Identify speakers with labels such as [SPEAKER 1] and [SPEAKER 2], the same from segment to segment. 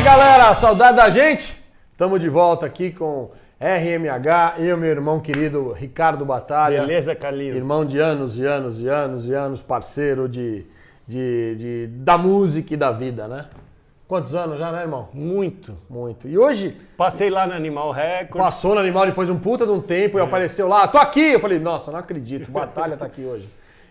[SPEAKER 1] galera, saudade da gente? Estamos de volta aqui com RMH, eu e meu irmão querido Ricardo Batalha.
[SPEAKER 2] Beleza, Carlinhos?
[SPEAKER 1] Irmão de anos e anos e anos e anos, parceiro da música e da vida, né? Quantos anos já, né, irmão?
[SPEAKER 2] Muito.
[SPEAKER 1] Muito. E hoje...
[SPEAKER 2] Passei lá no Animal Records.
[SPEAKER 1] Passou no Animal depois de um puta de um tempo e apareceu lá, tô aqui! Eu falei, nossa, não acredito, Batalha tá aqui hoje.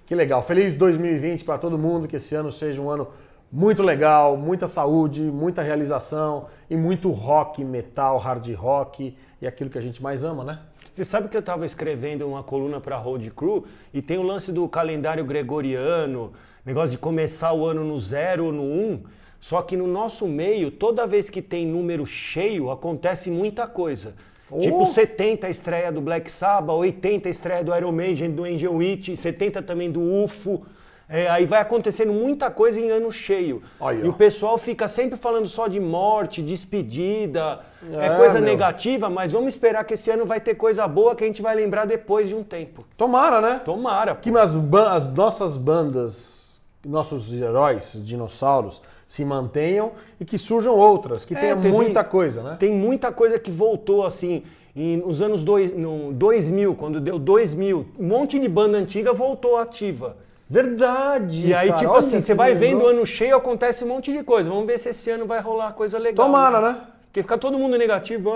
[SPEAKER 1] Que legal. Feliz 2020 para todo mundo, que esse ano seja um ano muito legal, muita saúde, muita realização e muito rock, metal, hard rock e aquilo que a gente mais ama, né?
[SPEAKER 2] Você sabe que eu estava escrevendo uma coluna para Road Crew e tem o lance do calendário gregoriano, negócio de começar o ano no 0 ou no 1, só que no nosso meio, toda vez que tem número cheio, acontece muita coisa. Tipo 70 a estreia do Black Sabbath, 80 a estreia do Iron Maiden, do Angel Witch, 70 também do UFO. Aí vai acontecendo muita coisa em ano cheio.
[SPEAKER 1] Aí,
[SPEAKER 2] e o pessoal fica sempre falando só de morte, despedida, coisa negativa, mas vamos esperar que esse ano vai ter coisa boa que a gente vai lembrar depois de um tempo.
[SPEAKER 1] Tomara, né?
[SPEAKER 2] Tomara.
[SPEAKER 1] Que as nossas bandas, nossos heróis, dinossauros, se mantenham e que surjam outras, que tenha muita coisa, né?
[SPEAKER 2] Tem muita coisa que voltou assim, nos anos 2000, quando deu 2000, um monte de banda antiga voltou ativa.
[SPEAKER 1] Verdade.
[SPEAKER 2] E aí,
[SPEAKER 1] cara,
[SPEAKER 2] tipo assim, você vai vendo o ano cheio, acontece um monte de coisa. Vamos ver se esse ano vai rolar coisa legal.
[SPEAKER 1] Tomara, né?
[SPEAKER 2] Porque ficar todo mundo negativo,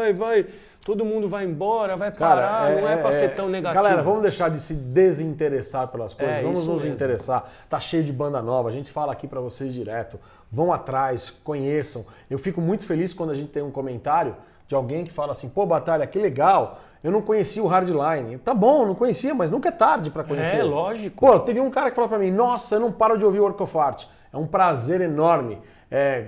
[SPEAKER 2] todo mundo vai embora, vai parar, não é pra ser tão negativo.
[SPEAKER 1] Galera, vamos deixar de se desinteressar pelas coisas, vamos nos
[SPEAKER 2] mesmo.
[SPEAKER 1] interessar. Tá cheio de banda nova, a gente fala aqui pra vocês direto. Vão atrás, conheçam. Eu fico muito feliz quando a gente tem um comentário de alguém que fala assim, pô, Batalha, que legal. Eu não conhecia o Hardline. Tá bom, não conhecia, mas nunca é tarde pra conhecer.
[SPEAKER 2] É, lógico.
[SPEAKER 1] Pô, teve um cara que falou pra mim, nossa, eu não paro de ouvir o Work of Art. É um prazer enorme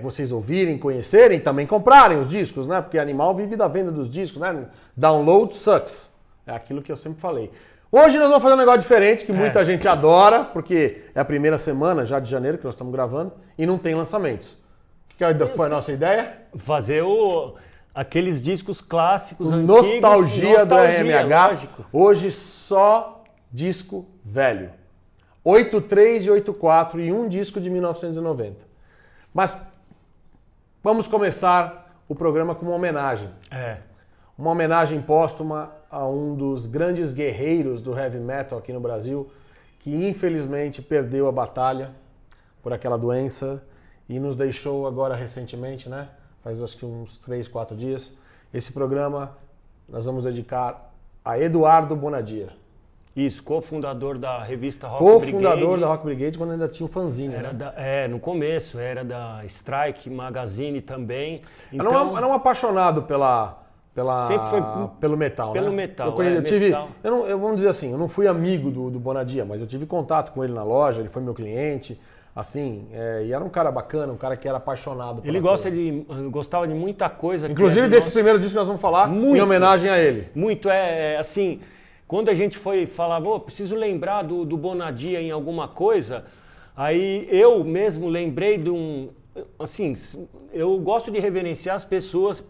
[SPEAKER 1] vocês ouvirem, conhecerem, também comprarem os discos, né? Porque Animal vive da venda dos discos, né? Download sucks. É aquilo que eu sempre falei. Hoje nós vamos fazer um negócio diferente, que muita gente adora, porque é a primeira semana já de janeiro que nós estamos gravando e não tem lançamentos. O que foi a nossa ideia?
[SPEAKER 2] Fazer aqueles discos clássicos, antigos.
[SPEAKER 1] Nostalgia do RMH.
[SPEAKER 2] Lógico.
[SPEAKER 1] Hoje só disco velho. 83 e 84 e um disco de 1990. Mas vamos começar o programa com uma homenagem. Uma homenagem póstuma a um dos grandes guerreiros do heavy metal aqui no Brasil, que infelizmente perdeu a batalha por aquela doença e nos deixou agora recentemente, né? Faz acho que uns 3, 4 dias. Esse programa nós vamos dedicar a Eduardo Bonadia.
[SPEAKER 2] Isso, cofundador da revista Rock Brigade.
[SPEAKER 1] Cofundador da Rock Brigade quando ainda tinha o fanzine, né?
[SPEAKER 2] No começo, era da Strike Magazine também. Então,
[SPEAKER 1] era um apaixonado
[SPEAKER 2] sempre foi
[SPEAKER 1] pelo metal,
[SPEAKER 2] pelo
[SPEAKER 1] né?
[SPEAKER 2] metal.
[SPEAKER 1] Vamos dizer assim, eu não fui amigo do Bonadia, mas eu tive contato com ele na loja, ele foi meu cliente. Assim, e era um cara bacana, um cara que era apaixonado pela
[SPEAKER 2] Ele gostava de muita coisa.
[SPEAKER 1] Inclusive desse primeiro disco que nós vamos falar, em homenagem a ele.
[SPEAKER 2] Muito, assim, quando a gente foi falar, preciso lembrar do Bonadia em alguma coisa, aí eu mesmo lembrei de assim, eu gosto de reverenciar as pessoas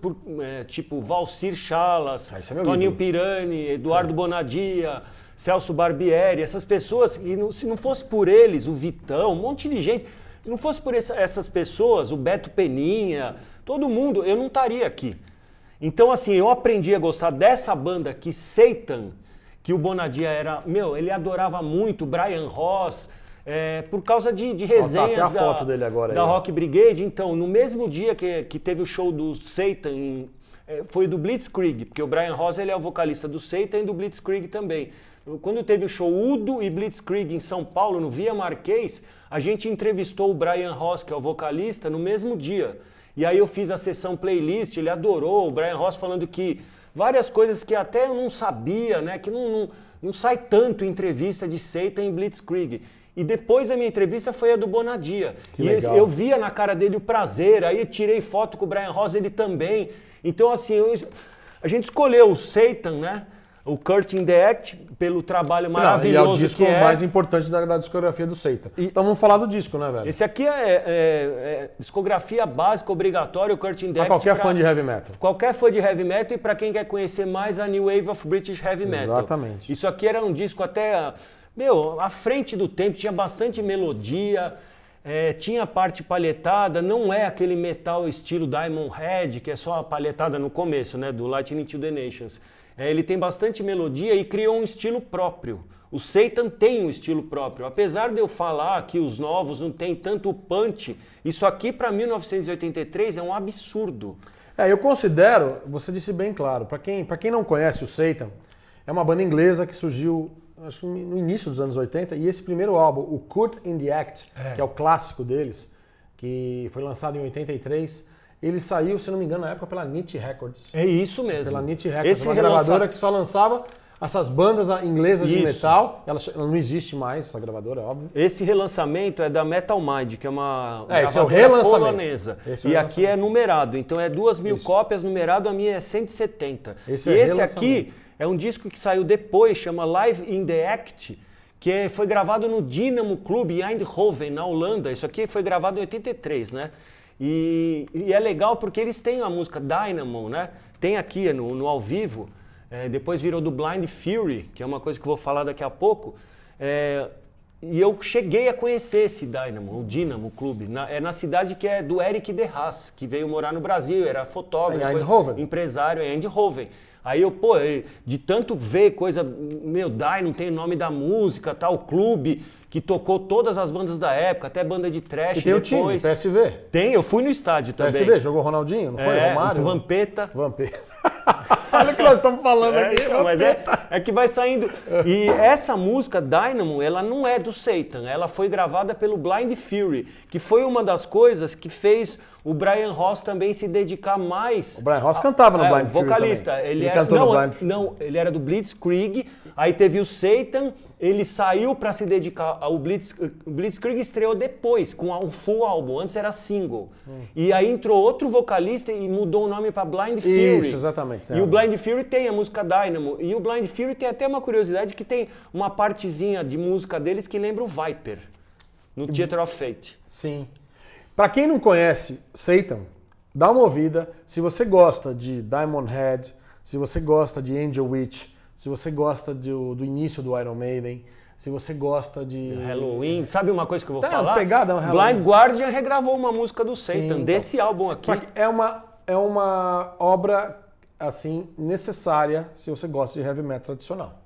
[SPEAKER 2] tipo Valcir Chalas, Toninho Pirani, Eduardo Bonadia, Celso Barbieri, essas pessoas, se não fosse por eles, o Vitão, um monte de gente, se não fosse por essas pessoas, o Beto Peninha, todo mundo, eu não estaria aqui. Então, assim, eu aprendi a gostar dessa banda aqui, Satan, que o Bonadia era, ele adorava muito, Brian Ross, por causa de resenhas
[SPEAKER 1] tá, a foto dele agora
[SPEAKER 2] da
[SPEAKER 1] aí,
[SPEAKER 2] Rock Brigade. Então, no mesmo dia que teve o show do Satan, foi do Blitzkrieg, porque o Brian Ross ele é o vocalista do Satan e do Blitzkrieg também. Quando teve o show Udo e Blitzkrieg em São Paulo, no Via Marquês, a gente entrevistou o Brian Ross, que é o vocalista, no mesmo dia. E aí eu fiz a sessão playlist, ele adorou, o Brian Ross falando que várias coisas que até eu não sabia, né, que não sai tanto entrevista de Satan e Blitzkrieg. E depois da minha entrevista foi a do Bonadia. E eu via na cara dele o prazer, aí eu tirei foto com o Brian Ross, ele também. Então, assim, a gente escolheu o Satan, né? O Curt in the Act, pelo trabalho maravilhoso que é.
[SPEAKER 1] E é o disco mais importante da discografia do Satan. Então vamos falar do disco, né, velho?
[SPEAKER 2] Esse aqui é discografia básica, obrigatória, o Curt in the Act.
[SPEAKER 1] Pra qualquer fã de heavy metal.
[SPEAKER 2] Qualquer fã de heavy metal e pra quem quer conhecer mais a New Wave of British Heavy Metal.
[SPEAKER 1] Exatamente.
[SPEAKER 2] Isso aqui era um disco até, à frente do tempo, tinha bastante melodia. tinha a parte palhetada, não é aquele metal estilo Diamond Head, que é só a palhetada no começo, né, do Lightning to the Nations. Ele tem bastante melodia e criou um estilo próprio. O Satan tem um estilo próprio. Apesar de eu falar que os novos não tem tanto punch, isso aqui para 1983 é um absurdo.
[SPEAKER 1] Eu considero, você disse bem claro, para quem não conhece o Satan, é uma banda inglesa que surgiu acho que no início dos anos 80, e esse primeiro álbum, o Curt in the Act, que é o clássico deles, que foi lançado em 83, ele saiu, se não me engano, na época pela Niche Records.
[SPEAKER 2] É isso mesmo.
[SPEAKER 1] Pela Niche Records, uma gravadora que só lançava essas bandas inglesas de metal. Ela não existe mais, essa gravadora, é óbvio.
[SPEAKER 2] Esse relançamento é da Metal Mind, que é uma
[SPEAKER 1] gravadora
[SPEAKER 2] polonesa. E aqui é numerado, então é 2.000 cópias numerado, a minha é 170. Esse aqui é um disco que saiu depois, chama Live in the Act, que foi gravado no Dynamo Club em Eindhoven, na Holanda. Isso aqui foi gravado em 83, né? E é legal porque eles têm a música Dynamo, né? Tem aqui no ao vivo, depois virou do Blind Fury, que é uma coisa que eu vou falar daqui a pouco. E eu cheguei a conhecer esse Dynamo, o Dynamo Club, na cidade que é do Eric de Haas, que veio morar no Brasil, era fotógrafo, empresário em Eindhoven. Aí eu, de tanto ver coisa, não tem o nome da música, tal, clube, que tocou todas as bandas da época, até banda de trash.
[SPEAKER 1] E tem
[SPEAKER 2] depois.
[SPEAKER 1] O time, PSV?
[SPEAKER 2] Tem, eu fui no estádio também.
[SPEAKER 1] PSV, jogou Ronaldinho, não foi? Romário?
[SPEAKER 2] Vampeta.
[SPEAKER 1] Olha o que nós estamos falando aqui.
[SPEAKER 2] Então, mas é que vai saindo. E essa música, Dynamo, ela não é do Satan, ela foi gravada pelo Blind Fury, que foi uma das coisas que fez o Brian Ross também se dedicar mais.
[SPEAKER 1] O Brian Ross cantava no Blind Fury
[SPEAKER 2] vocalista.
[SPEAKER 1] Também.
[SPEAKER 2] Ele cantou no Blind Fury. Não, ele era do Blitzkrieg, aí teve o Satan, ele saiu para se dedicar ao Blitzkrieg, estreou depois, com um full álbum, antes era single. E aí entrou outro vocalista e mudou o nome para Blind Fury.
[SPEAKER 1] Isso, exatamente.
[SPEAKER 2] E o Blind Fury tem a música Dynamo, e o Blind Fury tem até uma curiosidade que tem uma partezinha de música deles que lembra o Viper, no Theater of Fate.
[SPEAKER 1] Sim. Para quem não conhece Satan, dá uma ouvida. Se você gosta de Diamond Head, se você gosta de Angel Witch, se você gosta do início do Iron Maiden, se você gosta de...
[SPEAKER 2] Halloween, sabe uma coisa que eu vou falar?
[SPEAKER 1] Uma pegada,
[SPEAKER 2] Blind Guardian regravou uma música do Satan, desse álbum aqui.
[SPEAKER 1] É uma obra, assim, necessária se você gosta de heavy metal tradicional.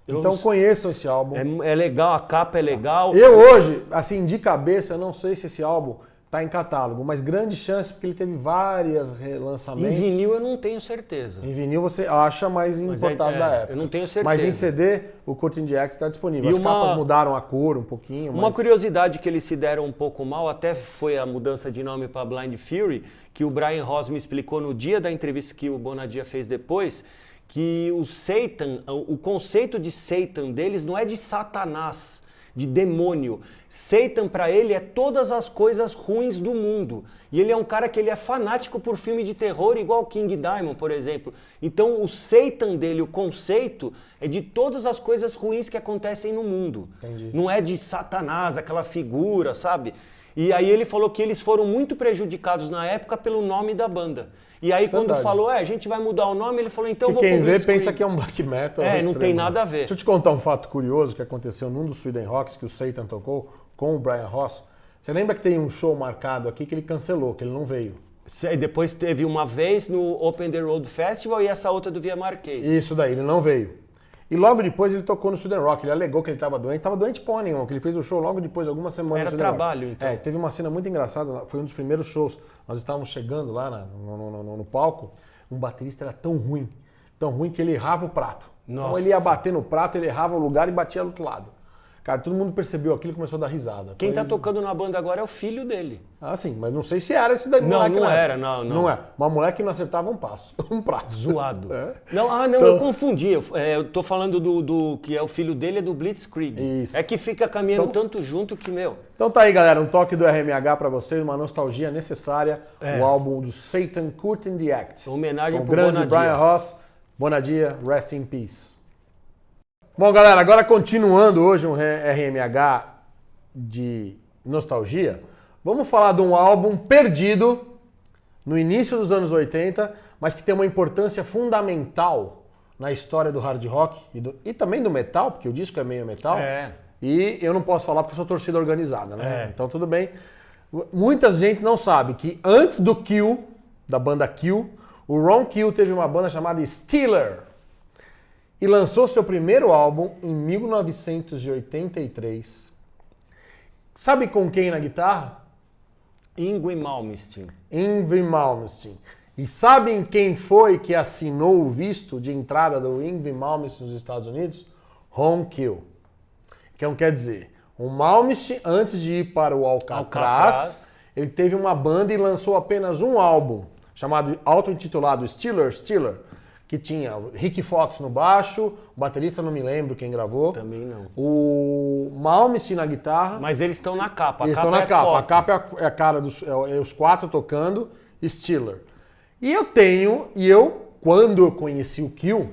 [SPEAKER 1] Então conheçam esse álbum.
[SPEAKER 2] É legal, a capa é legal.
[SPEAKER 1] Eu hoje, assim, de cabeça, não sei se esse álbum está em catálogo, mas grande chance porque ele teve vários relançamentos.
[SPEAKER 2] Em vinil eu não tenho certeza.
[SPEAKER 1] Em vinil você acha mais importado da época.
[SPEAKER 2] Eu não tenho certeza.
[SPEAKER 1] Mas em CD, o Curt in the Act está disponível. As capas mudaram a cor um pouquinho.
[SPEAKER 2] Uma curiosidade que eles se deram um pouco mal, até foi a mudança de nome para Blind Fury, que o Brian Ross me explicou no dia da entrevista que o Bonadia fez depois, que o Satan, o conceito de Satan deles não é de Satanás, de demônio. Satan para ele é todas as coisas ruins do mundo. E ele é um cara que ele é fanático por filme de terror, igual King Diamond, por exemplo. Então o Satan dele, o conceito, é de todas as coisas ruins que acontecem no mundo.
[SPEAKER 1] Entendi.
[SPEAKER 2] Não é de Satanás, aquela figura, sabe? E aí ele falou que eles foram muito prejudicados na época pelo nome da banda. E aí quando falou, a gente vai mudar o nome, ele falou, então eu vou
[SPEAKER 1] quem vê pensa que é um black metal.
[SPEAKER 2] Não tem nada a ver.
[SPEAKER 1] Deixa eu te contar um fato curioso que aconteceu num dos Sweden Rocks que o Satan tocou com o Brian Ross. Você lembra que tem um show marcado aqui que ele cancelou, que ele não veio?
[SPEAKER 2] Depois teve uma vez no Open the Road Festival e essa outra do Via Marquês.
[SPEAKER 1] Isso daí, ele não veio. E logo depois ele tocou no Sweden Rock. Ele alegou que ele estava doente porra nenhuma, que ele fez o show logo depois, algumas semanas.
[SPEAKER 2] Era trabalho, então.
[SPEAKER 1] Teve uma cena muito engraçada, foi um dos primeiros shows. Nós estávamos chegando lá no palco, um baterista era tão ruim que ele errava o prato.
[SPEAKER 2] Nossa.
[SPEAKER 1] Então ele ia bater no prato, ele errava o lugar e batia do outro lado. Cara, todo mundo percebeu aquilo e começou a dar risada.
[SPEAKER 2] Quem tá tocando na banda agora é o filho dele.
[SPEAKER 1] Ah, sim, mas não sei se era esse daí.
[SPEAKER 2] Não era.
[SPEAKER 1] Não é. Uma mulher que não acertava um prato.
[SPEAKER 2] Zoado. Então, eu confundi. Eu tô falando do que é o filho dele, é do Blitzkrieg.
[SPEAKER 1] Isso.
[SPEAKER 2] É que fica caminhando tanto junto que,
[SPEAKER 1] Então tá aí, galera, um toque do RMH pra vocês, uma nostalgia necessária. O álbum do Satan, Curt in the Act.
[SPEAKER 2] Homenagem
[SPEAKER 1] pro
[SPEAKER 2] Bonadia.
[SPEAKER 1] grande Brian Ross. Bonadia, rest in peace. Bom, galera, agora continuando hoje um RMH de nostalgia, vamos falar de um álbum perdido no início dos anos 80, mas que tem uma importância fundamental na história do hard rock e também do metal, porque o disco é meio metal. E eu não posso falar porque eu sou torcida organizada, né? Então tudo bem. Muita gente não sabe que antes do Kill, da banda Kill, o Ron Kill teve uma banda chamada Steeler e lançou seu primeiro álbum em 1983. Sabe com quem na guitarra?
[SPEAKER 2] Yngwie Malmsteen.
[SPEAKER 1] Yngwie Malmsteen. E sabem quem foi que assinou o visto de entrada do Yngwie Malmsteen nos Estados Unidos? Ron Kill. Então quer dizer, o Malmsteen, antes de ir para o Alcatraz, ele teve uma banda e lançou apenas um álbum, chamado auto-intitulado Steeler, que tinha o Ricky Fox no baixo, o baterista não me lembro quem gravou.
[SPEAKER 2] Também não.
[SPEAKER 1] O Malmsteen na guitarra.
[SPEAKER 2] Mas eles estão na capa.
[SPEAKER 1] Eles estão na capa. A capa é a cara dos os quatro tocando Steeler. E quando eu conheci o Kill,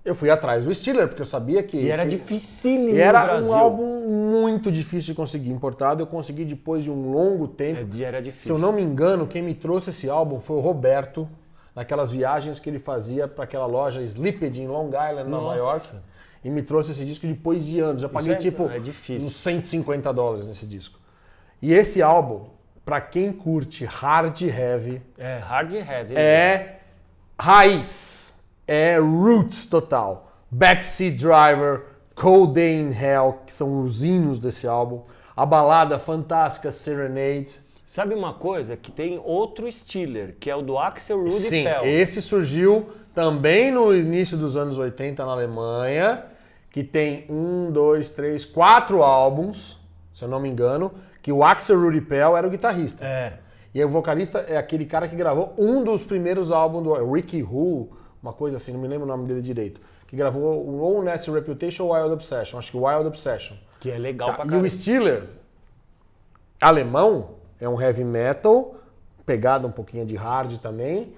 [SPEAKER 1] eu fui atrás do Steeler, porque eu sabia que...
[SPEAKER 2] E era dificílimo no
[SPEAKER 1] Era
[SPEAKER 2] Brasil.
[SPEAKER 1] um álbum muito difícil de conseguir importado. Eu consegui depois de um longo tempo.
[SPEAKER 2] Era difícil.
[SPEAKER 1] Se eu não me engano, quem me trouxe esse álbum foi o Roberto, naquelas viagens que ele fazia para aquela loja Slipped em Long Island, Nova York. E me trouxe esse disco depois de anos. Eu paguei uns $150 nesse disco. E esse álbum, para quem curte hard heavy...
[SPEAKER 2] hard heavy.
[SPEAKER 1] É raiz. É roots total. Backseat Driver, Cold Day in Hell, que são os hinos desse álbum. A balada fantástica Serenade.
[SPEAKER 2] Sabe uma coisa? Que tem outro Steeler, que é o do Axel Rudi Pell.
[SPEAKER 1] Esse surgiu também no início dos anos 80 na Alemanha, que tem 4 álbuns, se eu não me engano, que o Axel Rudi Pell era o guitarrista. E o vocalista é aquele cara que gravou um dos primeiros álbuns do Ricky Hull, uma coisa assim, não me lembro o nome dele direito, que gravou ou Nasty Reputation ou Wild Obsession, acho que Wild Obsession.
[SPEAKER 2] Que é legal pra
[SPEAKER 1] E
[SPEAKER 2] caramba.
[SPEAKER 1] o Steeler, alemão, é um heavy metal, pegada um pouquinho de hard também,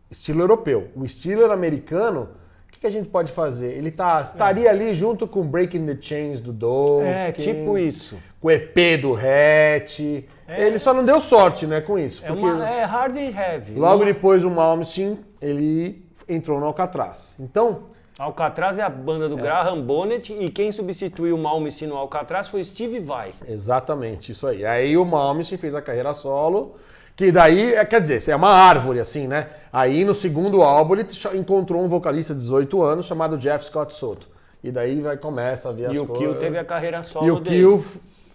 [SPEAKER 1] estilo europeu. O Steeler americano, o que a gente pode fazer? Ele estaria ali junto com Breaking the Chains do Dove.
[SPEAKER 2] Tipo isso.
[SPEAKER 1] Com o EP do Hatch. Ele só não deu sorte, né, com isso. Porque
[SPEAKER 2] hard and heavy.
[SPEAKER 1] Logo depois o Malmsteen, ele entrou no Alcatraz. Então...
[SPEAKER 2] Alcatraz é a banda do Graham Bonnet e quem substituiu o Malmsteen no Alcatraz foi Steve Vai.
[SPEAKER 1] Exatamente, isso aí. Aí o Malmsteen fez a carreira solo, que daí, quer dizer, é uma árvore assim, né? Aí no segundo álbum ele encontrou um vocalista de 18 anos chamado Jeff Scott Soto. E daí começa a ver as coisas.
[SPEAKER 2] E o Kill teve a carreira solo
[SPEAKER 1] dele. E o
[SPEAKER 2] dele.
[SPEAKER 1] Kill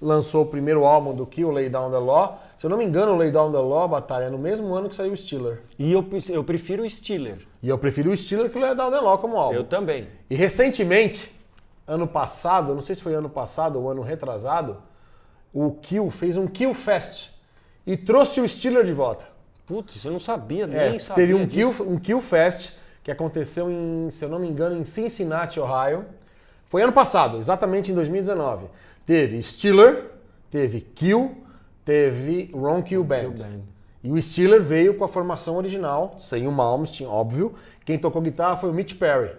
[SPEAKER 1] lançou o primeiro álbum do Kill, Lay Down the Law. Se eu não me engano, o Lay Down the Law, Batalha, é no mesmo ano que saiu o Steeler.
[SPEAKER 2] E eu prefiro o Steeler.
[SPEAKER 1] E eu prefiro o Steeler que o Lay Down the Law como álbum.
[SPEAKER 2] Eu também.
[SPEAKER 1] E recentemente, ano passado, não sei se foi ano passado ou ano retrasado, o Kill fez um Kill Fest e trouxe o Steeler de volta.
[SPEAKER 2] Putz, eu não sabia, nem sabia
[SPEAKER 1] teve
[SPEAKER 2] disso.
[SPEAKER 1] um Kill Fest que aconteceu em, se eu não me engano, em Cincinnati, Ohio. Foi ano passado, exatamente em 2019. Teve Steeler, teve Kill, teve Ron Kill Band. E o Steeler veio com a formação original, sem o Malmsteen, óbvio. Quem tocou guitarra foi o Mitch Perry.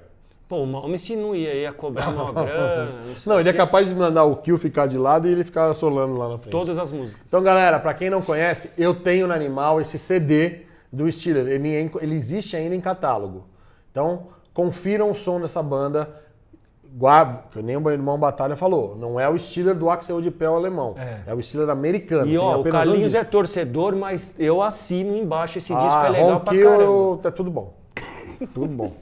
[SPEAKER 2] Pô, o Malmsteen não ia cobrar uma grana.
[SPEAKER 1] Não, ele é capaz de mandar o Kill ficar de lado e ele ficar solando lá na frente.
[SPEAKER 2] Todas as músicas.
[SPEAKER 1] Então, galera, pra quem não conhece, eu tenho no Animal esse CD do Steeler. Ele existe ainda em catálogo. Então, confiram o som dessa banda. Guarda, que nem o meu irmão Batalha falou, não é o Steeler do Axel de Pell alemão, é o Steeler americano.
[SPEAKER 2] E ó, o Carlinhos é torcedor, mas eu assino embaixo, esse disco é legal pra
[SPEAKER 1] Kill,
[SPEAKER 2] caramba.
[SPEAKER 1] Tá tudo bom, tudo bom.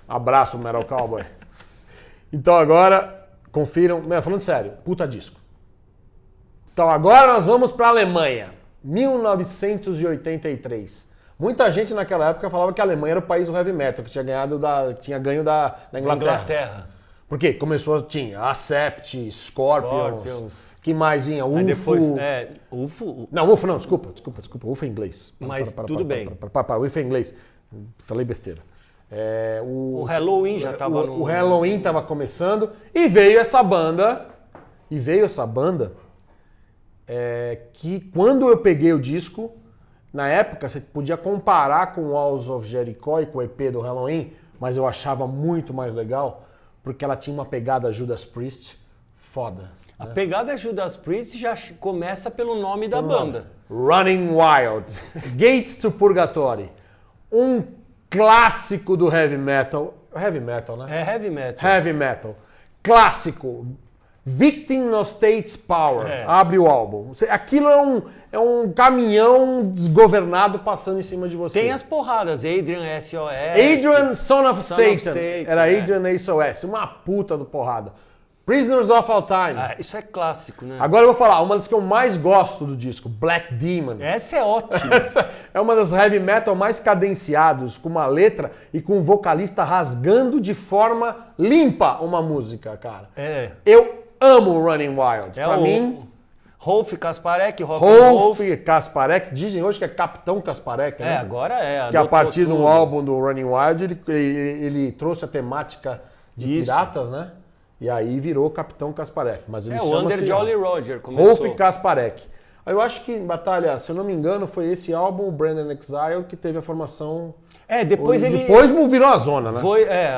[SPEAKER 1] Abraço, Metal Cowboy. Então agora, confiram, falando sério, puta disco. Então agora nós vamos pra Alemanha, 1983. Muita gente naquela época falava que a Alemanha era o país do heavy metal, que tinha ganho da Inglaterra. Porque tinha Accept, Scorpions, que mais vinha? UFO.
[SPEAKER 2] Aí depois, UFO?
[SPEAKER 1] Não, UFO não, desculpa, UFO é inglês.
[SPEAKER 2] Mas tudo bem.
[SPEAKER 1] UFO é inglês, falei besteira.
[SPEAKER 2] O Halloween já estava no...
[SPEAKER 1] O Halloween estava começando e veio essa banda, que quando eu peguei o disco, na época, você podia comparar com o Walls of Jericho e com o EP do Halloween, mas eu achava muito mais legal, porque ela tinha uma pegada Judas Priest foda.
[SPEAKER 2] A pegada Judas Priest já começa pelo nome da banda.
[SPEAKER 1] Running Wild, Gates to Purgatory, um clássico do heavy metal. Heavy metal, né?
[SPEAKER 2] É heavy metal.
[SPEAKER 1] Heavy metal. clássico. Victim of State's Power. Abre o álbum. Aquilo é um caminhão desgovernado passando em cima de você.
[SPEAKER 2] Tem as porradas. Adrian SOS.
[SPEAKER 1] Adrian Son of
[SPEAKER 2] Son
[SPEAKER 1] Satan.
[SPEAKER 2] of Satan,
[SPEAKER 1] Era Adrian SOS. Uma puta do porrada. Prisoners of All Time.
[SPEAKER 2] Isso é clássico, né?
[SPEAKER 1] Agora eu vou falar, uma das que eu mais gosto do disco, Black Demon.
[SPEAKER 2] Essa é ótima.
[SPEAKER 1] Essa é uma das heavy metal mais cadenciados, com uma letra e com um vocalista rasgando de forma limpa uma música, cara. Eu amo Running Wild. Pra mim,
[SPEAKER 2] Rolf Kasparek, Rolf
[SPEAKER 1] Kasparek, dizem hoje que é Capitão Kasparek, né?
[SPEAKER 2] Agora é.
[SPEAKER 1] Que a partir do álbum do Running Wild, ele trouxe a temática de piratas, né? E aí virou Capitão Kasparek. Mas ele
[SPEAKER 2] o Under Jolly Roger começou.
[SPEAKER 1] Rolf Kasparek. Eu acho que, Batalha, se eu não me engano, foi esse álbum, o Brandon Exile, que teve a formação...
[SPEAKER 2] Depois
[SPEAKER 1] virou a zona, né?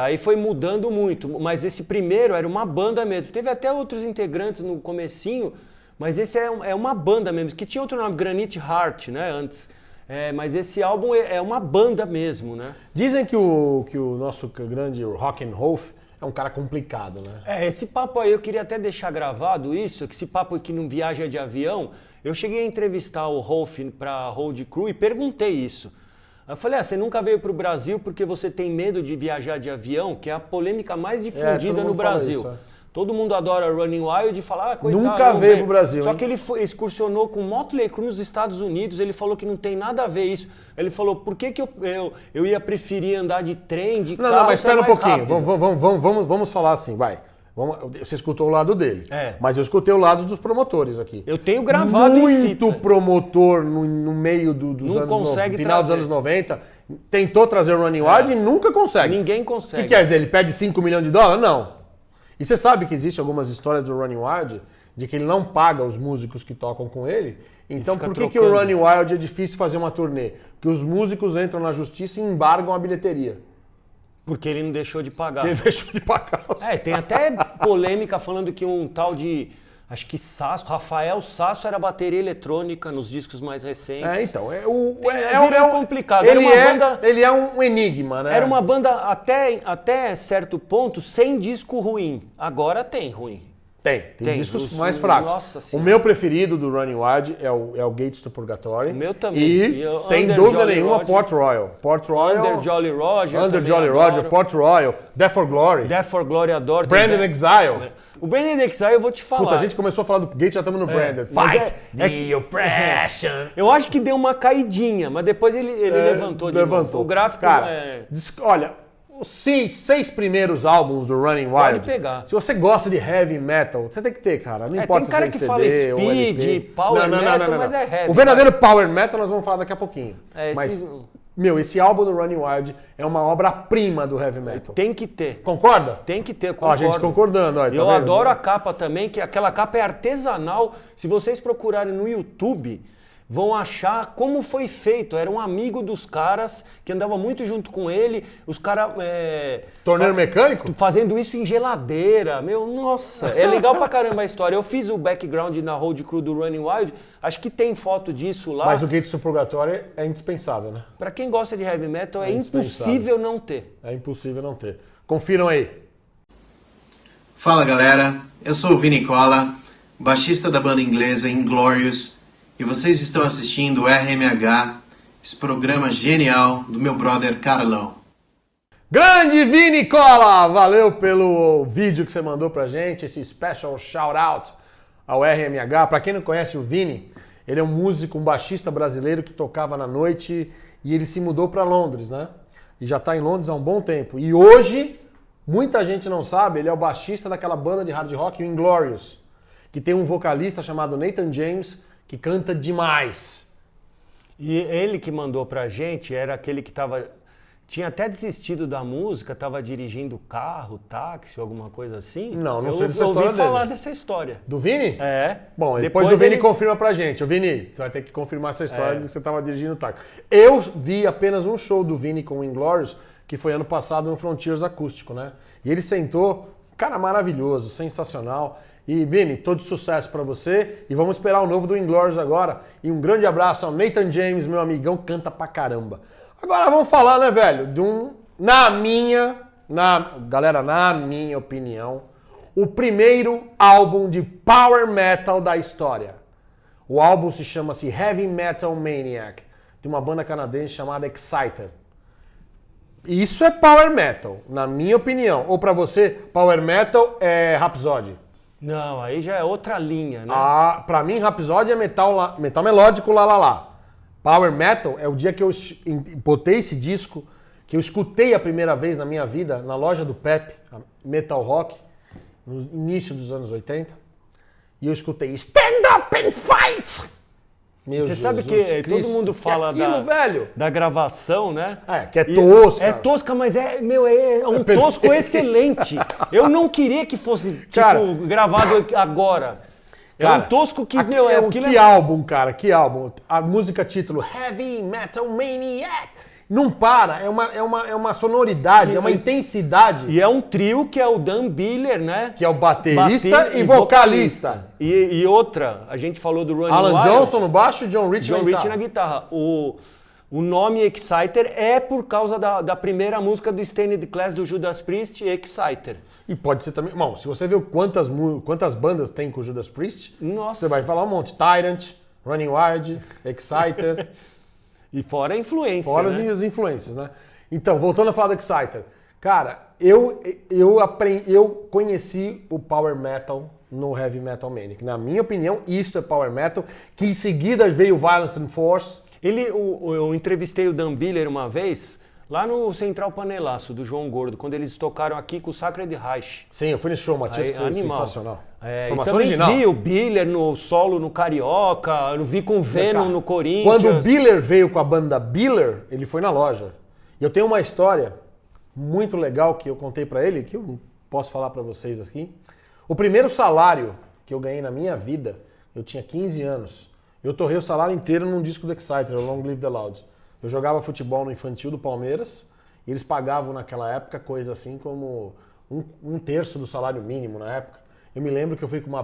[SPEAKER 2] Aí foi mudando muito. Mas esse primeiro era uma banda mesmo. Teve até outros integrantes no comecinho, mas esse é uma banda mesmo. Que tinha outro nome, Granite Heart, né, antes. Mas esse álbum é uma banda mesmo, né?
[SPEAKER 1] Dizem que o nosso grande Rock'n'Rolf é um cara complicado, né?
[SPEAKER 2] Esse papo aí, eu queria até deixar gravado isso, que esse papo que não viaja de avião, eu cheguei a entrevistar o Rolf para Road Crew e perguntei isso. Eu falei, você nunca veio para o Brasil porque você tem medo de viajar de avião, que é a polêmica mais difundida no Brasil.
[SPEAKER 1] Isso,
[SPEAKER 2] Todo mundo adora Running Wild e fala, coitado.
[SPEAKER 1] Nunca veio pro Brasil.
[SPEAKER 2] Só que ele excursionou com Motley Crue nos Estados Unidos, ele falou que não tem nada a ver isso. Ele falou, por que eu ia preferir andar de trem, de carro,
[SPEAKER 1] Não, mas espera um pouquinho.
[SPEAKER 2] Rápido.
[SPEAKER 1] Vamos falar assim, vai. Você escutou o lado dele. Mas eu escutei o lado dos promotores aqui.
[SPEAKER 2] Eu tenho gravado em fita.
[SPEAKER 1] Muito promotor no meio dos anos final dos anos 90 tentou trazer o Running Wild e nunca consegue.
[SPEAKER 2] Ninguém consegue.
[SPEAKER 1] O que quer dizer? Ele pede $5 milhões? Não. E você sabe que existe algumas histórias do Running Wild de que ele não paga os músicos que tocam com ele. Então por que o Running Wild é difícil fazer uma turnê? Porque os músicos entram na justiça e embargam a bilheteria.
[SPEAKER 2] Porque ele não deixou de pagar.
[SPEAKER 1] Ele deixou de pagar.
[SPEAKER 2] Tem até polêmica falando que um tal de... Acho que Sasso, Rafael Sasso era bateria eletrônica nos discos mais recentes.
[SPEAKER 1] Então.
[SPEAKER 2] Complicado.
[SPEAKER 1] Ele é um enigma, né?
[SPEAKER 2] Era uma banda até certo ponto sem disco ruim. Agora tem ruim.
[SPEAKER 1] Tem discos mais fracos.
[SPEAKER 2] Nossa
[SPEAKER 1] o meu preferido do Running Wild é o Gates to Purgatory.
[SPEAKER 2] O meu também.
[SPEAKER 1] E sem dúvida nenhuma, Port Royal.
[SPEAKER 2] Under Jolly
[SPEAKER 1] Roger, Port Royal, Death for Glory.
[SPEAKER 2] Death for Glory adoro.
[SPEAKER 1] Brandon Exile.
[SPEAKER 2] O Brandon Exile eu vou te falar.
[SPEAKER 1] Puta, a gente começou a falar do Gates, já estamos no Brandon. Fight the oppression.
[SPEAKER 2] Eu acho que deu uma caidinha, mas depois ele levantou de novo. O gráfico...
[SPEAKER 1] Cara, olha... Os 6 primeiros álbuns do Running Wild.
[SPEAKER 2] Pode pegar.
[SPEAKER 1] Se você gosta de heavy metal, você tem que ter, cara. Não importa
[SPEAKER 2] tem cara
[SPEAKER 1] se é
[SPEAKER 2] que
[SPEAKER 1] CD,
[SPEAKER 2] fala speed, power metal, mas é heavy.
[SPEAKER 1] O verdadeiro power metal nós vamos falar daqui a pouquinho. Esse álbum do Running Wild é uma obra-prima do heavy metal.
[SPEAKER 2] Tem que ter.
[SPEAKER 1] Concorda?
[SPEAKER 2] Tem que ter, concordo.
[SPEAKER 1] A gente concordando. Ó,
[SPEAKER 2] eu adoro a capa também, que aquela capa é artesanal. Se vocês procurarem no YouTube... vão achar como foi feito. Era um amigo dos caras que andava muito junto com ele. Os caras...
[SPEAKER 1] Torneiro mecânico?
[SPEAKER 2] Fazendo isso em geladeira. Nossa, é legal pra caramba a história. Eu fiz o background na Road Crew do Running Wild. Acho que tem foto disso lá.
[SPEAKER 1] Mas o Gates to Purgatory é indispensável, né?
[SPEAKER 2] Pra quem gosta de heavy metal, é impossível não ter.
[SPEAKER 1] É impossível não ter. Confiram aí.
[SPEAKER 3] Fala, galera. Eu sou o Vini Cola, baixista da banda inglesa Inglorious. E vocês estão assistindo o RMH, esse programa genial do meu brother Carlão.
[SPEAKER 1] Grande Vini Cola! Valeu pelo vídeo que você mandou pra gente, esse special shout-out ao RMH. Pra quem não conhece o Vini, ele é um músico, um baixista brasileiro que tocava na noite e ele se mudou pra Londres, né? E já tá em Londres há um bom tempo. E hoje, muita gente não sabe, ele é o baixista daquela banda de hard rock, o Inglorious, que tem um vocalista chamado Nathan James, que canta demais.
[SPEAKER 2] E ele que mandou pra gente era aquele que tinha até desistido da música, tava dirigindo carro, táxi, alguma coisa assim.
[SPEAKER 1] Não sei dessa história
[SPEAKER 2] dele. Eu ouvi falar
[SPEAKER 1] dele.
[SPEAKER 2] dessa história.
[SPEAKER 1] Do Vini?
[SPEAKER 2] É.
[SPEAKER 1] Bom, depois o Vini confirma pra gente. O Vini, você vai ter que confirmar essa história de que você tava dirigindo táxi. Eu vi apenas um show do Vini com o Inglorious, que foi ano passado no Frontiers Acústico, né? E ele sentou, cara maravilhoso, sensacional. E, Vini, todo sucesso pra você. E vamos esperar o novo do Inglorious agora. E um grande abraço ao Nathan James, meu amigão, canta pra caramba. Agora vamos falar, né, velho, de na minha opinião, o primeiro álbum de power metal da história. O álbum se chama-se Heavy Metal Maniac, de uma banda canadense chamada Exciter. Isso é power metal, na minha opinião. Ou pra você, power metal é Rhapsody.
[SPEAKER 2] Não, aí já é outra linha, né?
[SPEAKER 1] Pra mim, Rhapsody é metal melódico, lá. Power metal é o dia que eu botei esse disco, que eu escutei a primeira vez na minha vida, na loja do Pepe, Metal Rock, no início dos anos 80. E eu escutei Stand Up and Fight!
[SPEAKER 2] Você sabe que todo mundo fala da gravação, né?
[SPEAKER 1] Que é tosca.
[SPEAKER 2] É tosca, mas é um tosco excelente. Eu não queria que fosse gravado agora. É um tosco que,
[SPEAKER 1] que álbum, cara, que álbum. A música título Heavy Metal Maniac. Não para, é uma sonoridade, é uma intensidade.
[SPEAKER 2] E é um trio que é o Dan Biller, né?
[SPEAKER 1] Que é o baterista e vocalista.
[SPEAKER 2] E outra, a gente falou do Ronnie
[SPEAKER 1] Alan
[SPEAKER 2] Wild,
[SPEAKER 1] Johnson no baixo e John Rich
[SPEAKER 2] na guitarra. O nome Exciter é por causa da primeira música do Stained Class do Judas Priest, Exciter.
[SPEAKER 1] E pode ser também... Bom, se você viu quantas bandas tem com o Judas Priest,
[SPEAKER 2] nossa,
[SPEAKER 1] você vai falar um monte. Tyrant, Running Wild, Exciter...
[SPEAKER 2] E fora a influência,
[SPEAKER 1] fora as influências, né? Então, voltando a falar do Exciter. Cara, eu conheci o Power Metal no Heavy Metal Maniac. Na minha opinião, isto é Power Metal, que em seguida veio Violence and Force.
[SPEAKER 2] Eu entrevistei o Dan Biller uma vez, lá no Central Panelaço, do João Gordo, quando eles tocaram aqui com o Sacred Reich.
[SPEAKER 1] Sim, eu fui nesse show, Matias, que foi sensacional.
[SPEAKER 2] E também vi o Biller no solo no Carioca, eu vi com o Venom no Corinthians.
[SPEAKER 1] Quando o Biller veio com a banda Biller, ele foi na loja. E eu tenho uma história muito legal que eu contei pra ele, que eu não posso falar pra vocês aqui. O primeiro salário que eu ganhei na minha vida, eu tinha 15 anos. Eu torrei o salário inteiro num disco do Exciter, o Long Live the Loud. Eu jogava futebol no infantil do Palmeiras e eles pagavam naquela época coisa assim como um terço do salário mínimo na época. Eu me lembro que eu fui com uma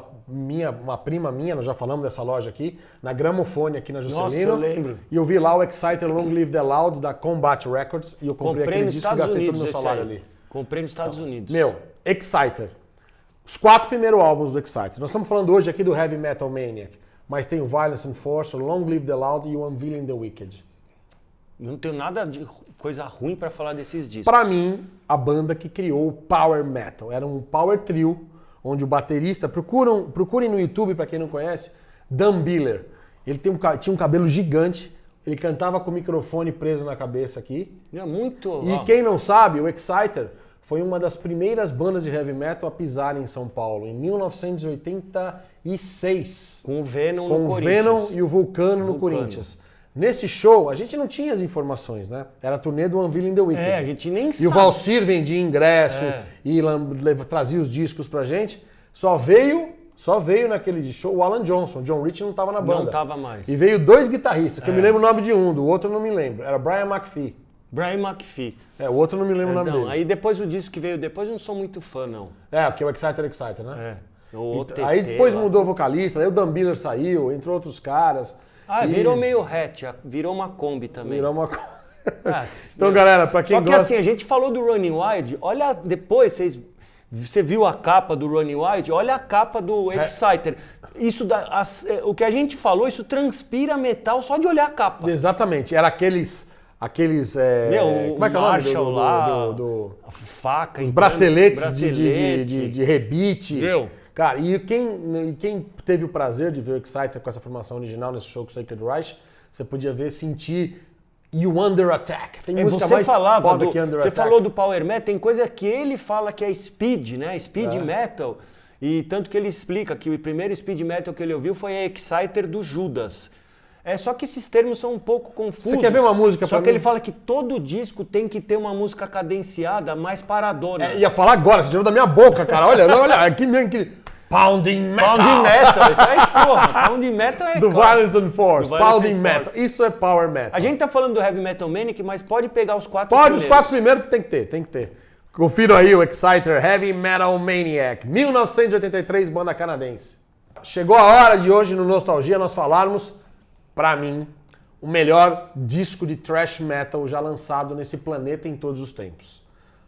[SPEAKER 1] prima minha, nós já falamos dessa loja aqui, na Gramofone aqui na Juscelino.
[SPEAKER 2] Nossa, eu lembro.
[SPEAKER 1] E eu vi lá o Exciter Long Live the Loud da Combat Records e eu comprei aquele disco e gastei todo o meu salário ali.
[SPEAKER 2] Comprei nos Estados Unidos.
[SPEAKER 1] Exciter. Os 4 primeiros álbuns do Exciter. Nós estamos falando hoje aqui do Heavy Metal Maniac, mas tem o Violence and Force, o Long Live the Loud e o Unveiling the Wicked.
[SPEAKER 2] Não tenho nada de coisa ruim pra falar desses discos.
[SPEAKER 1] Pra mim, a banda que criou o Power Metal. Era um power trio, onde o baterista... Procurem no YouTube, pra quem não conhece, Dan Biller. Ele tinha um cabelo gigante, ele cantava com o microfone preso na cabeça aqui.
[SPEAKER 2] É muito...
[SPEAKER 1] E quem não sabe, o Exciter foi uma das primeiras bandas de heavy metal a pisar em São Paulo, em 1986.
[SPEAKER 2] Com o Venom no Corinthians.
[SPEAKER 1] Com o Venom e o Vulcano no Corinthians. Nesse show, a gente não tinha as informações, né? Era a turnê do Unveiling the Wicked.
[SPEAKER 2] A gente nem sabe.
[SPEAKER 1] E o Valsir vendia ingresso e trazia os discos pra gente. Só veio naquele show o Alan Johnson. John Rich não tava na banda.
[SPEAKER 2] Não tava mais.
[SPEAKER 1] E veio 2 guitarristas, que eu me lembro o nome de um, do outro eu não me lembro. Era Brian McPhee.
[SPEAKER 2] Brian McPhee.
[SPEAKER 1] O outro eu não me lembro o nome dele.
[SPEAKER 2] Aí depois o disco que veio depois eu não sou muito fã, não.
[SPEAKER 1] Porque o Exciter, né?
[SPEAKER 2] Aí
[SPEAKER 1] depois mudou o vocalista, aí o Dan Biller saiu, entrou outros caras.
[SPEAKER 2] Virou meio hatch, virou uma Kombi também.
[SPEAKER 1] Virou uma Kombi. Então, galera, pra quem gosta...
[SPEAKER 2] Só que assim, a gente falou do Running Wild, olha depois, você viu a capa do Running Wild? Olha a capa do Exciter. O que a gente falou, isso transpira metal só de olhar a capa.
[SPEAKER 1] Exatamente, era aqueles como é que é o
[SPEAKER 2] Marshall
[SPEAKER 1] nome?
[SPEAKER 2] A faca.
[SPEAKER 1] Os braceletes de rebite. Cara, e quem teve o prazer de ver o Exciter com essa formação original nesse show com o Sacred Reich, você podia sentir You Under Attack. Tem música mais foda que Under Attack.
[SPEAKER 2] Você falou do Power Metal, tem coisa que ele fala que é Speed, né? Speed Metal. E tanto que ele explica que o primeiro Speed Metal que ele ouviu foi a Exciter do Judas. Só que esses termos são um pouco confusos.
[SPEAKER 1] Você quer ver uma música pra mim?
[SPEAKER 2] Só que ele fala que todo disco tem que ter uma música cadenciada, mais paradona.
[SPEAKER 1] Ia falar agora, você tirou da minha boca, cara. Olha, aqui mesmo que... Pounding Metal.
[SPEAKER 2] Pounding Metal, isso aí, porra. Pounding Metal é...
[SPEAKER 1] Do Violence and Force, Pounding Metal. Isso é Power Metal.
[SPEAKER 2] A gente tá falando do Heavy Metal Manic, mas pode pegar os 4
[SPEAKER 1] primeiros.
[SPEAKER 2] Pode,
[SPEAKER 1] os 4 primeiros que tem que ter. Confira aí o Exciter Heavy Metal Maniac, 1983, banda canadense. Chegou a hora de hoje, no Nostalgia, nós falarmos, pra mim, o melhor disco de thrash metal já lançado nesse planeta em todos os tempos.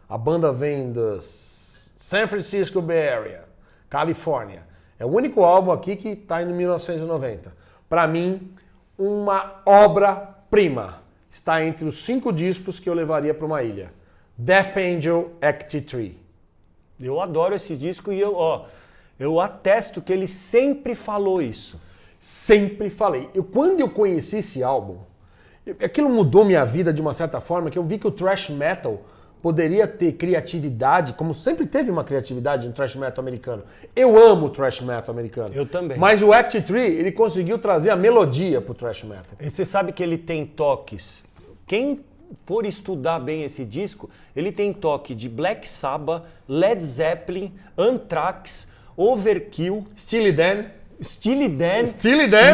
[SPEAKER 1] A banda vem do San Francisco Bay Area. California. É o único álbum aqui que está em 1990. Para mim, uma obra-prima. Está entre os 5 discos que eu levaria para uma ilha. Death Angel Act 3.
[SPEAKER 2] Eu adoro esse disco e eu atesto que ele sempre falou isso.
[SPEAKER 1] Sempre falei. Quando eu conheci esse álbum, aquilo mudou minha vida de uma certa forma, que eu vi que o thrash metal poderia ter criatividade, como sempre teve uma criatividade no thrash metal americano. Eu amo o thrash metal americano.
[SPEAKER 2] Eu também.
[SPEAKER 1] Mas o Act 3, ele conseguiu trazer a melodia pro thrash metal.
[SPEAKER 2] E você sabe que ele tem toques. Quem for estudar bem esse disco, ele tem toque de Black Sabbath, Led Zeppelin, Anthrax, Overkill,
[SPEAKER 1] Steely Dan,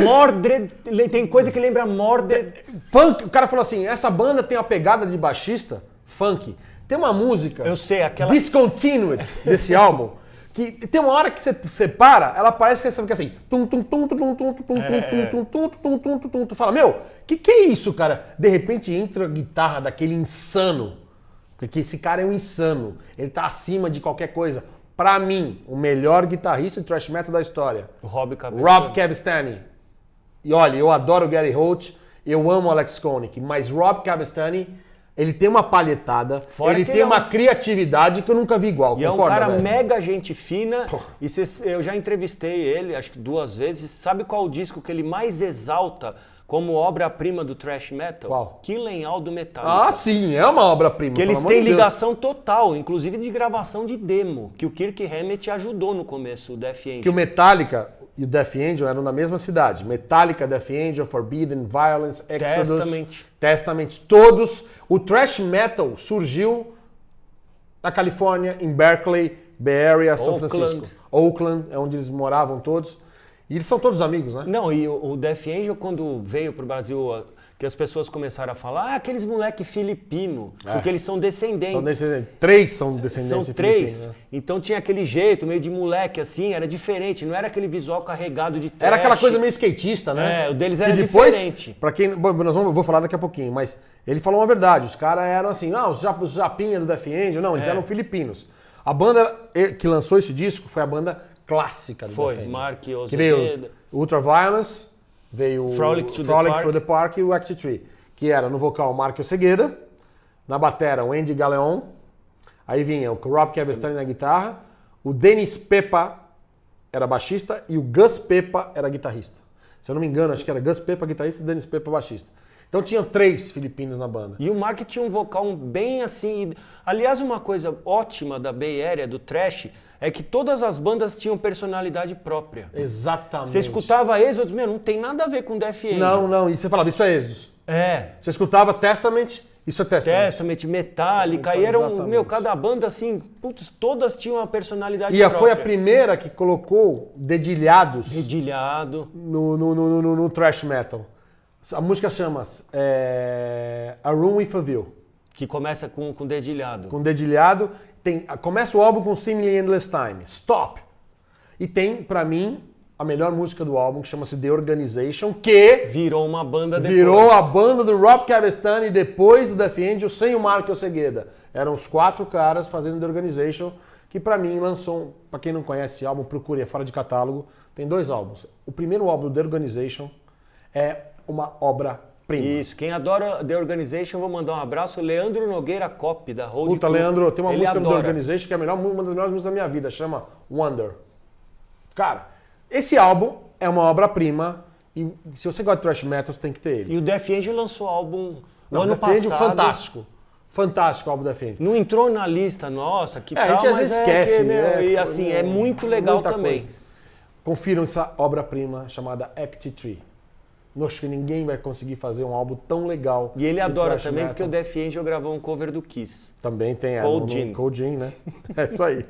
[SPEAKER 2] Mordred, tem coisa que lembra Mordred.
[SPEAKER 1] Funk, o cara falou assim, essa banda tem uma pegada de baixista, funk. Tem uma música,
[SPEAKER 2] Eu sei, aquela...
[SPEAKER 1] Discontinued, desse álbum, que tem uma hora que você para, ela parece que você fica assim, tu fala, meu, que é isso, cara? De repente entra a guitarra daquele insano, porque esse cara é um insano, ele tá acima de qualquer coisa. Pra mim, o melhor guitarrista de thrash metal da história,
[SPEAKER 2] Rob
[SPEAKER 1] Cavestany. E olha, eu adoro o Gary Holt, eu amo o Alex Koenig, mas Rob Cavestany, ele tem uma palhetada, ele tem uma criatividade que eu nunca vi igual.
[SPEAKER 2] E
[SPEAKER 1] concorda,
[SPEAKER 2] é um cara
[SPEAKER 1] velho?
[SPEAKER 2] mega gente fina. E eu já entrevistei ele, acho que 2 vezes. Sabe qual o disco que ele mais exalta como obra-prima do thrash metal?
[SPEAKER 1] Qual?
[SPEAKER 2] Kill 'Em All do Metallica.
[SPEAKER 1] Ah, sim, é uma obra-prima.
[SPEAKER 2] Que eles
[SPEAKER 1] pelo
[SPEAKER 2] têm
[SPEAKER 1] amor de Deus.
[SPEAKER 2] ligação total, inclusive de gravação de demo, que o Kirk Hammett ajudou no começo, o Death Angel.
[SPEAKER 1] Que o Metallica e o Death Angel eram na mesma cidade. Metallica, Death Angel, Forbidden, Violence, Exodus, Testament, todos. O thrash metal surgiu na Califórnia, em Berkeley, Bay Area, São Francisco. Oakland, é onde eles moravam todos. E eles são todos amigos, né?
[SPEAKER 2] Não, e o Death Angel, quando veio pro Brasil, que as pessoas começaram a falar, aqueles moleque filipino, porque eles são descendentes.
[SPEAKER 1] São descendentes. 3 são descendentes
[SPEAKER 2] São
[SPEAKER 1] de
[SPEAKER 2] 3.
[SPEAKER 1] filipinos, né?
[SPEAKER 2] Então tinha aquele jeito, meio de moleque assim, era diferente, não era aquele visual carregado de trash.
[SPEAKER 1] Era aquela coisa meio skatista, né?
[SPEAKER 2] É, o deles era
[SPEAKER 1] e depois,
[SPEAKER 2] diferente.
[SPEAKER 1] Pra quem, bom, eu vou falar daqui a pouquinho, mas ele falou uma verdade. Os caras eram assim, não, os japinha do Death Angel, não, eles eram filipinos. A banda que lançou esse disco foi a banda clássica do Death Angel.
[SPEAKER 2] Mark
[SPEAKER 1] Que veio
[SPEAKER 2] Ozegeda.
[SPEAKER 1] Ultraviolence, veio
[SPEAKER 2] Frolic to the
[SPEAKER 1] Park e o Act 3, que era no vocal Mark Ozegeda, na batera o Andy Galeon, aí vinha o Rob Cavestany na guitarra, o Dennis Pepa era baixista e o Gus Pepa era guitarrista. Se eu não me engano, acho que era Gus Pepa guitarrista e Dennis Pepa baixista. Então tinham 3 filipinos na banda.
[SPEAKER 2] E o Mark tinha um vocal bem assim. Aliás, uma coisa ótima da Bay Area, do thrash, é que todas as bandas tinham personalidade própria.
[SPEAKER 1] Exatamente.
[SPEAKER 2] Você escutava Exodus, não tem nada a ver com Death Angel.
[SPEAKER 1] Não, e você falava, isso é Exodus.
[SPEAKER 2] É.
[SPEAKER 1] Você escutava Testament, isso é
[SPEAKER 2] Testament, Metallica, e eram,
[SPEAKER 1] Exatamente.
[SPEAKER 2] cada banda assim, putz, todas tinham uma personalidade
[SPEAKER 1] E
[SPEAKER 2] própria.
[SPEAKER 1] foi a primeira que colocou dedilhados
[SPEAKER 2] Redilhado.
[SPEAKER 1] no thrash metal. A música chama A Room with a View.
[SPEAKER 2] Que começa com dedilhado.
[SPEAKER 1] Com dedilhado. Começa o álbum com Seemingly Endless Time. Stop! E tem, pra mim, a melhor música do álbum, que chama-se The Organization, que
[SPEAKER 2] Virou uma banda depois.
[SPEAKER 1] virou a banda do Rob Cavestany depois do Death Angel, sem o Mark Ozegeda. Eram os 4 caras fazendo The Organization, que pra mim lançou, pra quem não conhece esse álbum, procure, é fora de catálogo. Tem 2 álbuns. O primeiro álbum do The Organization é uma obra-prima.
[SPEAKER 2] Isso, quem adora The Organization, vou mandar um abraço, Leandro Nogueira Cop, da Road
[SPEAKER 1] Puta,
[SPEAKER 2] Crew.
[SPEAKER 1] Leandro, tem uma
[SPEAKER 2] Ele
[SPEAKER 1] música do The
[SPEAKER 2] adora.
[SPEAKER 1] Organization que é uma das melhores músicas da minha vida, chama Wonder. Cara, esse álbum é uma obra-prima e se você gosta de thrash metal, você tem que ter ele.
[SPEAKER 2] E o Death Angel lançou álbum
[SPEAKER 1] Não,
[SPEAKER 2] ano
[SPEAKER 1] Death Angel,
[SPEAKER 2] passado.
[SPEAKER 1] fantástico. Fantástico o álbum da Death Angel.
[SPEAKER 2] Não entrou na lista nossa, que
[SPEAKER 1] A
[SPEAKER 2] tal,
[SPEAKER 1] gente às
[SPEAKER 2] mas
[SPEAKER 1] vezes esquece, né?
[SPEAKER 2] E assim, é muito legal
[SPEAKER 1] muita
[SPEAKER 2] também.
[SPEAKER 1] coisa. Confiram essa obra-prima chamada Act 3. Não acho que ninguém vai conseguir fazer um álbum tão legal.
[SPEAKER 2] E ele
[SPEAKER 1] de
[SPEAKER 2] adora
[SPEAKER 1] thrash
[SPEAKER 2] também,
[SPEAKER 1] metal.
[SPEAKER 2] porque o Death Angel gravou um cover do Kiss.
[SPEAKER 1] Também tem
[SPEAKER 2] Cold Gin.
[SPEAKER 1] Cold Gin, né? É isso aí.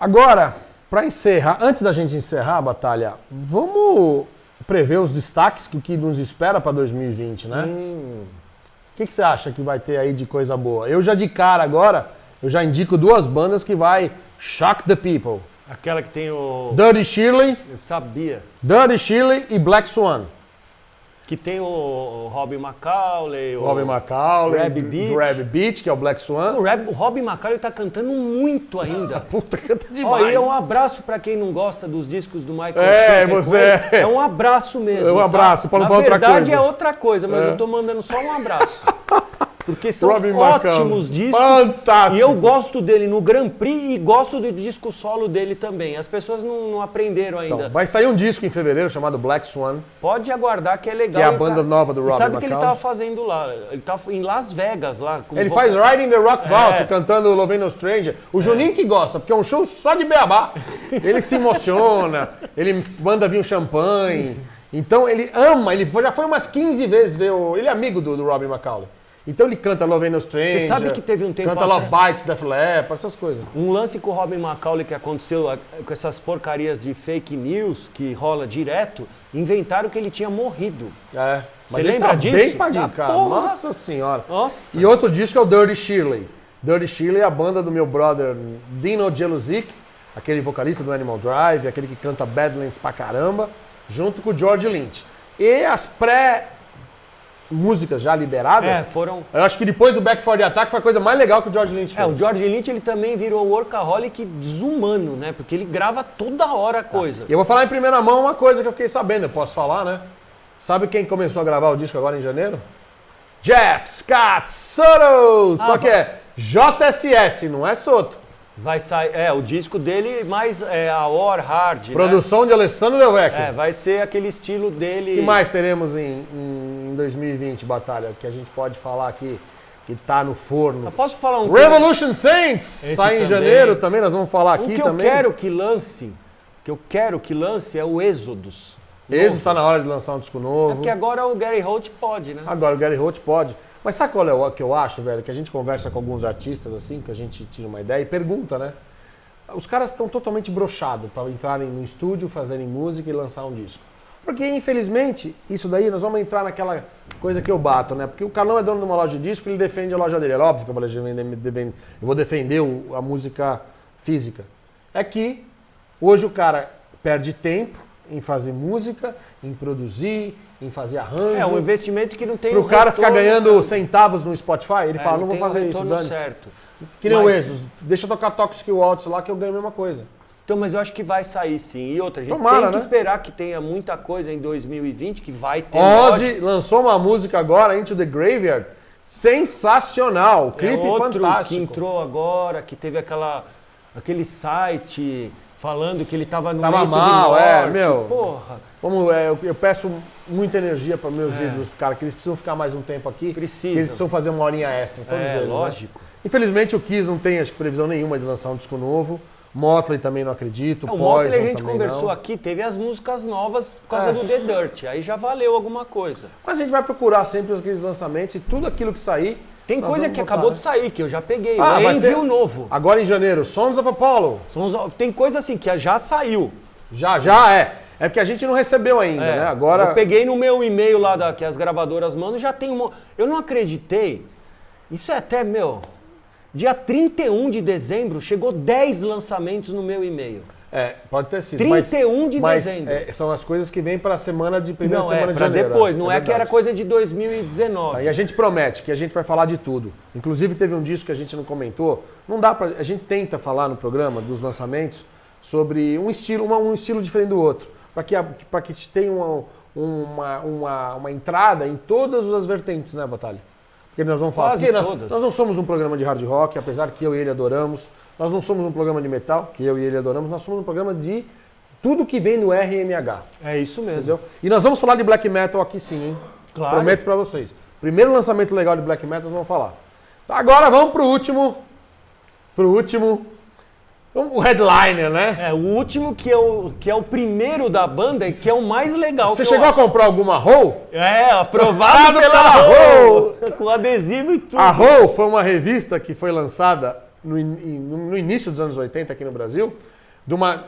[SPEAKER 1] Agora, para encerrar, antes da gente encerrar a batalha, vamos prever os destaques que nos espera para 2020, né? O que você acha que vai ter aí de coisa boa? Eu já de cara agora, eu já indico 2 bandas que vai shock the people.
[SPEAKER 2] Aquela que tem o...
[SPEAKER 1] Dirty Shirley
[SPEAKER 2] Eu sabia.
[SPEAKER 1] Dirty Shirley e Black Swan.
[SPEAKER 2] Que tem o Robbie McAuley,
[SPEAKER 1] Robbie McAuley,
[SPEAKER 2] Reb Beat.
[SPEAKER 1] do Reb Beat, que é o Black Swan.
[SPEAKER 2] O Robbie McAuley tá cantando muito ainda.
[SPEAKER 1] Puta, canta
[SPEAKER 2] Ó,
[SPEAKER 1] demais.
[SPEAKER 2] e é um abraço pra quem não gosta dos discos do Michael
[SPEAKER 1] É,
[SPEAKER 2] Schenker com
[SPEAKER 1] você
[SPEAKER 2] ele.
[SPEAKER 1] é.
[SPEAKER 2] É um abraço mesmo.
[SPEAKER 1] É um abraço, pra não
[SPEAKER 2] Na
[SPEAKER 1] falar outra
[SPEAKER 2] verdade
[SPEAKER 1] coisa.
[SPEAKER 2] é outra coisa, mas eu tô mandando só um abraço. Porque são
[SPEAKER 1] Robbie
[SPEAKER 2] ótimos
[SPEAKER 1] McAuley.
[SPEAKER 2] discos.
[SPEAKER 1] Fantástico.
[SPEAKER 2] E eu gosto dele no Grand Prix e gosto do disco solo dele também. As pessoas não aprenderam ainda.
[SPEAKER 1] Então, vai sair um disco em fevereiro chamado Black Swan.
[SPEAKER 2] Pode aguardar que é legal.
[SPEAKER 1] Que é a
[SPEAKER 2] E
[SPEAKER 1] banda nova do Robbie
[SPEAKER 2] Sabe o que ele
[SPEAKER 1] McAuley?
[SPEAKER 2] tava fazendo lá? Ele tava em Las Vegas lá. com
[SPEAKER 1] Ele
[SPEAKER 2] vocal-
[SPEAKER 1] faz Riding the Rock Vault,
[SPEAKER 2] É.
[SPEAKER 1] cantando Loving No Stranger. O Juninho que gosta, porque é um show só de beabá. Ele se emociona, ele manda vir um champanhe. Então ele ama, já foi umas 15 vezes ver Ele é amigo do Robbie McAuley. Então ele canta Loving No Stranger.
[SPEAKER 2] Você sabe que teve um tempo
[SPEAKER 1] Canta Love Bites, Def Leppard, essas coisas.
[SPEAKER 2] Um lance com o Robbie McAuley que aconteceu com essas porcarias de fake news que rola direto, inventaram que ele tinha morrido.
[SPEAKER 1] É.
[SPEAKER 2] Você
[SPEAKER 1] Mas ele
[SPEAKER 2] lembra
[SPEAKER 1] tá
[SPEAKER 2] disso?
[SPEAKER 1] bem padinho,
[SPEAKER 2] Ah,
[SPEAKER 1] cara.
[SPEAKER 2] porra!
[SPEAKER 1] Nossa senhora.
[SPEAKER 2] Nossa!
[SPEAKER 1] E outro disco é o Dirty Shirley. Dirty Shirley é a banda do meu brother Dino Jeluzik, aquele vocalista do Animal Drive, aquele que canta Badlands pra caramba, junto com o George Lynch. E as músicas já liberadas,
[SPEAKER 2] foram...
[SPEAKER 1] eu acho que depois do Back for the Attack foi a coisa mais legal que o George Lynch fez.
[SPEAKER 2] o George Lynch ele também virou workaholic desumano, né? Porque ele grava toda hora a coisa.
[SPEAKER 1] E eu vou falar em primeira mão uma coisa que eu fiquei sabendo, eu posso falar, né? Sabe quem começou a gravar o disco agora em janeiro? Jeff Scott Soto! Só que é JSS, não é Soto.
[SPEAKER 2] Vai sair... o disco dele mais a War Hard,
[SPEAKER 1] Produção de Alessandro Del Vecchio.
[SPEAKER 2] né? Vai ser aquele estilo dele...
[SPEAKER 1] O que mais teremos em 2020, Batalha, que a gente pode falar aqui, que tá no forno?
[SPEAKER 2] Eu posso falar um...
[SPEAKER 1] Revolution Saints!
[SPEAKER 2] Esse
[SPEAKER 1] Sai em
[SPEAKER 2] também.
[SPEAKER 1] janeiro também, nós vamos falar aqui
[SPEAKER 2] O que
[SPEAKER 1] também.
[SPEAKER 2] eu quero que lance é o Êxodos.
[SPEAKER 1] Esse tá na hora de lançar um disco novo.
[SPEAKER 2] Porque agora o Gary Holt pode, né?
[SPEAKER 1] Agora o Gary Holt pode. Mas sabe qual é o que eu acho, velho? Que a gente conversa com alguns artistas assim, que a gente tira uma ideia e pergunta, né? Os caras estão totalmente broxados para entrarem no estúdio, fazerem música e lançar um disco. Porque, infelizmente, isso daí nós vamos entrar naquela coisa que eu bato, né? Porque o Carlão é dono de uma loja de disco, ele defende a loja dele. É óbvio que eu vou defender a música física. É que hoje o cara perde tempo em fazer música, em produzir, em fazer arranjo.
[SPEAKER 2] É um investimento que não tem
[SPEAKER 1] Pro cara ficar
[SPEAKER 2] retorno,
[SPEAKER 1] ganhando centavos no Spotify, ele fala, não vou
[SPEAKER 2] tem um
[SPEAKER 1] fazer isso,
[SPEAKER 2] retorno
[SPEAKER 1] dane-se.
[SPEAKER 2] certo.
[SPEAKER 1] Que nem o
[SPEAKER 2] Mas-
[SPEAKER 1] Exos, deixa eu tocar Toxic Waltz lá que eu ganho a mesma coisa.
[SPEAKER 2] Então, mas eu acho que vai sair sim. E outra, a gente
[SPEAKER 1] Tomara,
[SPEAKER 2] tem que
[SPEAKER 1] né?
[SPEAKER 2] esperar que tenha muita coisa em 2020, que vai ter.
[SPEAKER 1] Ozzy lançou uma música agora, Into the Graveyard, sensacional, clipe
[SPEAKER 2] outro
[SPEAKER 1] fantástico.
[SPEAKER 2] que entrou agora, que teve aquele site falando que ele tava no
[SPEAKER 1] Tava
[SPEAKER 2] leito
[SPEAKER 1] mal,
[SPEAKER 2] de
[SPEAKER 1] é,
[SPEAKER 2] morte.
[SPEAKER 1] meu.
[SPEAKER 2] Porra,
[SPEAKER 1] Eu peço muita energia para meus ídolos, cara, que eles precisam ficar mais um tempo aqui.
[SPEAKER 2] Precisam.
[SPEAKER 1] Que eles precisam fazer uma horinha extra, todos eles. né?
[SPEAKER 2] lógico.
[SPEAKER 1] Infelizmente o Kiss não tem, acho que, previsão nenhuma de lançar um disco novo. Motley também não acredito.
[SPEAKER 2] O Motley a
[SPEAKER 1] Poison
[SPEAKER 2] gente
[SPEAKER 1] também
[SPEAKER 2] conversou
[SPEAKER 1] não.
[SPEAKER 2] aqui, teve as músicas novas por causa
[SPEAKER 1] É.
[SPEAKER 2] do The Dirt. Aí já valeu alguma coisa.
[SPEAKER 1] Mas a gente vai procurar sempre aqueles lançamentos e tudo aquilo que sair.
[SPEAKER 2] Tem
[SPEAKER 1] nós
[SPEAKER 2] coisa
[SPEAKER 1] vamos
[SPEAKER 2] que
[SPEAKER 1] botar,
[SPEAKER 2] acabou
[SPEAKER 1] né?
[SPEAKER 2] de sair, que eu já peguei.
[SPEAKER 1] Ah,
[SPEAKER 2] o
[SPEAKER 1] vai ter-
[SPEAKER 2] Envio novo.
[SPEAKER 1] Agora em janeiro, Sons of Apollo.
[SPEAKER 2] Tem coisa assim que já saiu.
[SPEAKER 1] Já é. É porque a gente não recebeu ainda, né? Agora.
[SPEAKER 2] Eu peguei no meu e-mail lá que as gravadoras mandam, já tem um. Eu não acreditei. Isso é até, dia 31 de dezembro, chegou 10 lançamentos no meu e-mail.
[SPEAKER 1] Pode ter sido.
[SPEAKER 2] 31 de
[SPEAKER 1] mas,
[SPEAKER 2] dezembro.
[SPEAKER 1] são as coisas que vêm para a semana de primeira
[SPEAKER 2] Não,
[SPEAKER 1] semana de
[SPEAKER 2] pra
[SPEAKER 1] janeiro.
[SPEAKER 2] depois, não é que era
[SPEAKER 1] verdade.
[SPEAKER 2] coisa de 2019.
[SPEAKER 1] E a gente promete que a gente vai falar de tudo. Inclusive teve um disco que a gente não comentou. Não dá pra. A gente tenta falar no programa dos lançamentos sobre um estilo diferente do outro. Para que tenha uma entrada em todas as vertentes, né, Batalha? Porque nós vamos falar.
[SPEAKER 2] Quase
[SPEAKER 1] Porque
[SPEAKER 2] todas.
[SPEAKER 1] nós não somos um programa de hard rock, apesar que eu e ele adoramos. Nós não somos um programa de metal, que eu e ele adoramos. Nós somos um programa de tudo que vem no RMH.
[SPEAKER 2] É isso mesmo.
[SPEAKER 1] Entendeu? E nós vamos falar de black metal aqui sim, hein?
[SPEAKER 2] Claro.
[SPEAKER 1] Prometo pra vocês. Primeiro lançamento legal de black metal, nós vamos falar. Agora vamos pro último. O headliner, né?
[SPEAKER 2] O último que é o primeiro da banda e que é o mais legal.
[SPEAKER 1] Você
[SPEAKER 2] que
[SPEAKER 1] chegou
[SPEAKER 2] eu
[SPEAKER 1] a comprar alguma Roll?
[SPEAKER 2] aprovado pela
[SPEAKER 1] pela
[SPEAKER 2] Roll. Com adesivo e tudo.
[SPEAKER 1] A Roll foi uma revista que foi lançada no início dos anos 80 aqui no Brasil.